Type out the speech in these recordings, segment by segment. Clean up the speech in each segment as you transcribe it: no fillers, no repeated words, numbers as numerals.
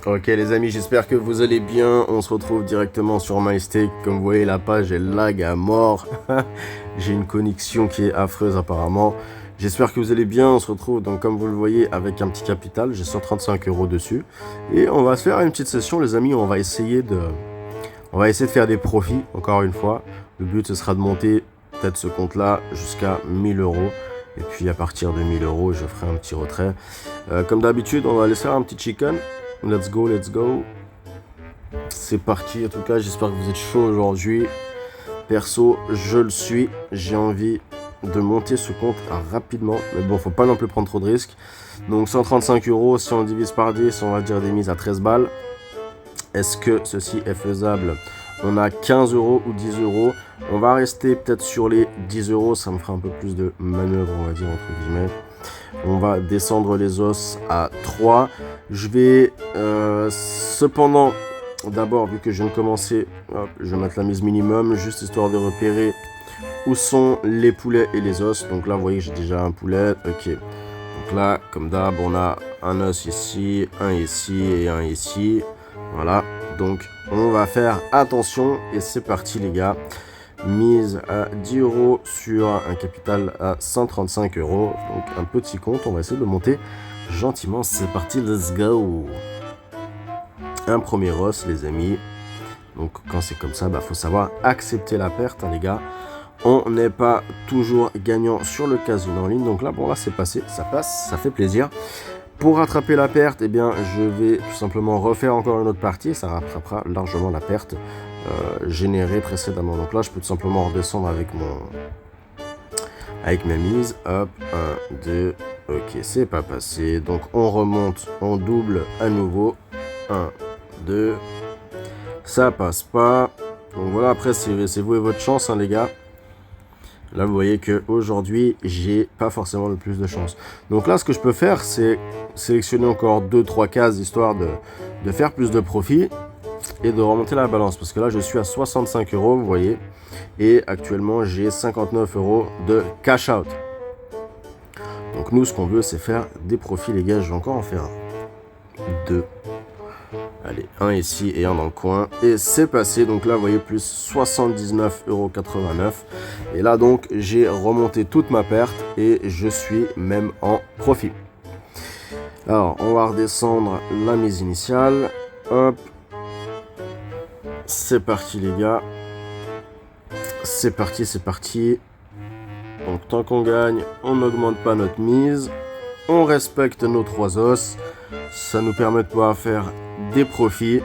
Ok les amis, j'espère que vous allez bien. On se retrouve directement sur MyStake. Comme vous voyez, la page elle lag à mort. J'ai une connexion qui est affreuse apparemment. J'espère que vous allez bien. On se retrouve donc comme vous le voyez avec un petit capital. J'ai 135 € dessus. Et on va se faire une petite session les amis. On va essayer de faire des profits encore une fois. Le but ce sera de monter peut-être ce compte là jusqu'à 1000 €. Et puis à partir de 1000 €, je ferai un petit retrait. Comme d'habitude, on va aller faire un petit chicken. Let's go, let's go. C'est parti. En tout cas, j'espère que vous êtes chaud aujourd'hui. Perso, je le suis. J'ai envie de monter ce compte rapidement. Mais bon, faut pas non plus prendre trop de risques. Donc 135 €, si on divise par 10, on va dire des mises à 13 balles. Est-ce que ceci est faisable? On a 15 € ou 10 €. On va rester peut-être sur les 10 €. Ça me fera un peu plus de manœuvre, on va dire, entre guillemets. On va descendre les os à 3. Je vais cependant, d'abord, vu que je viens de commencer, hop, je vais mettre la mise minimum, juste histoire de repérer où sont les poulets et les os. Donc là, vous voyez, j'ai déjà un poulet. Ok. Donc là, comme d'hab, on a un os ici, un ici et un ici. Voilà. Donc, on va faire attention. Et c'est parti, les gars. Mise à 10 € sur un capital à 135 €. Donc, un petit compte. On va essayer de le monter gentiment. C'est parti, let's go. Un premier os, les amis. Donc, quand c'est comme ça, faut savoir accepter la perte, hein, les gars. On n'est pas toujours gagnant sur le casino en ligne. Donc là, bon, là, c'est passé. Ça passe, ça fait plaisir. Pour rattraper la perte, eh bien, je vais tout simplement refaire encore une autre partie. Ça rattrapera largement la perte générée précédemment. Donc là, je peux tout simplement redescendre avec ma mise. Hop, 1, 2. Ok, c'est pas passé. Donc, on remonte, on double à nouveau. 1, 2. Ça passe pas. Donc voilà, après, c'est vous et votre chance, hein, les gars. Là, vous voyez qu'aujourd'hui, j'ai pas forcément le plus de chance. Donc là, ce que je peux faire, c'est sélectionner encore 2-3 cases, histoire de faire plus de profit et de remonter la balance. Parce que là, je suis à 65 €, vous voyez. Et actuellement, j'ai 59 € de cash out. Donc nous, ce qu'on veut, c'est faire des profits, les gars. Je vais encore en faire 2. Allez, un ici et un dans le coin. Et c'est passé. Donc là, vous voyez, plus 79,89 €. Et là, donc, j'ai remonté toute ma perte. Et je suis même en profit. Alors, on va redescendre la mise initiale. Hop. C'est parti, les gars. C'est parti, c'est parti. Donc, tant qu'on gagne, on n'augmente pas notre mise. On respecte nos 3 os. Ça nous permet de pouvoir faire des profits.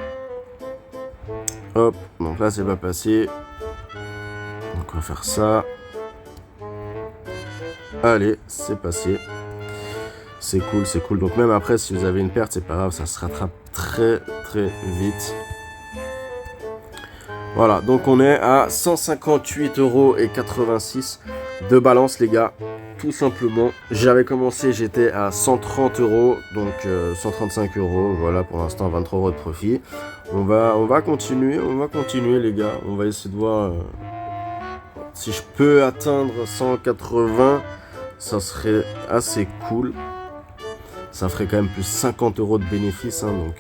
Hop, donc là c'est pas passé. Donc on va faire ça. Allez, c'est passé. C'est cool, c'est cool. Donc même après, si vous avez une perte, c'est pas grave, ça se rattrape très très vite. Voilà, donc on est à 158,86 € de balance, les gars. Tout simplement, j'avais commencé, j'étais à 130 €, donc 135 €, voilà, pour l'instant 23 € de profit. On va continuer, les gars. On va essayer de voir si je peux atteindre 180, ça serait assez cool. Ça ferait quand même plus 50 € de bénéfice, hein, donc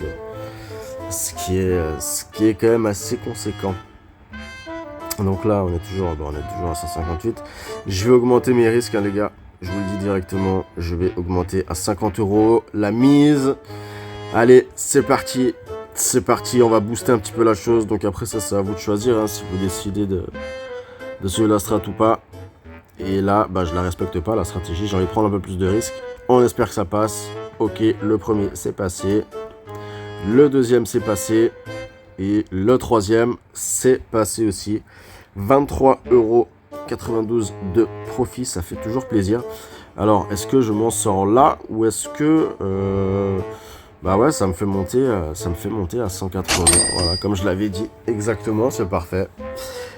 ce qui est quand même assez conséquent. Donc là, on est toujours à 158. Je vais augmenter mes risques, hein, les gars. Je vous le dis directement, je vais augmenter à 50 € la mise. Allez, c'est parti. C'est parti, on va booster un petit peu la chose. Donc après, ça, c'est à vous de choisir, hein, si vous décidez de suivre la strat ou pas. Et là, je la respecte pas, la stratégie. J'ai envie de prendre un peu plus de risques. On espère que ça passe. Ok, le premier, c'est passé. Le deuxième, c'est passé. Et le troisième, c'est passé aussi. 23,92 € de profit, ça fait toujours plaisir. Alors, est-ce que je m'en sors là ou est-ce que... ouais, ça me fait monter à 180. Voilà, comme je l'avais dit, exactement, c'est parfait.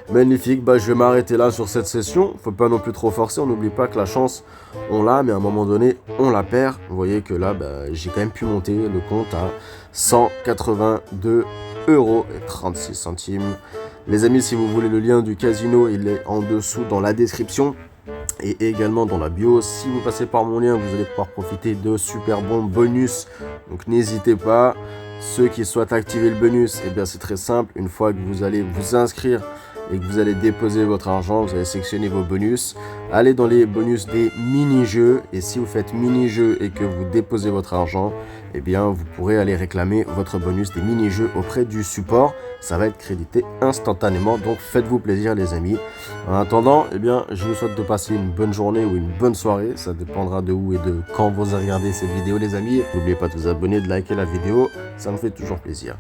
Magnifique, je vais m'arrêter là sur cette session. Faut pas non plus trop forcer, on n'oublie pas que la chance, on l'a, mais à un moment donné, on la perd. Vous voyez que là, j'ai quand même pu monter le compte à 182,36 €. Les amis, si vous voulez le lien du casino, il est en dessous dans la description et également dans la bio. Si vous passez par mon lien, vous allez pouvoir profiter de super bons bonus. Donc n'hésitez pas. Ceux qui souhaitent activer le bonus, eh bien c'est très simple. Une fois que vous allez vous inscrire et que vous allez déposer votre argent, vous allez sélectionner vos bonus, allez dans les bonus des mini-jeux, et si vous faites mini-jeux et que vous déposez votre argent, eh bien vous pourrez aller réclamer votre bonus des mini-jeux auprès du support. Ça va être crédité instantanément, donc faites-vous plaisir les amis. En attendant, eh bien je vous souhaite de passer une bonne journée ou une bonne soirée, ça dépendra de où et de quand vous regardez cette vidéo les amis. N'oubliez pas de vous abonner, de liker la vidéo, ça me fait toujours plaisir.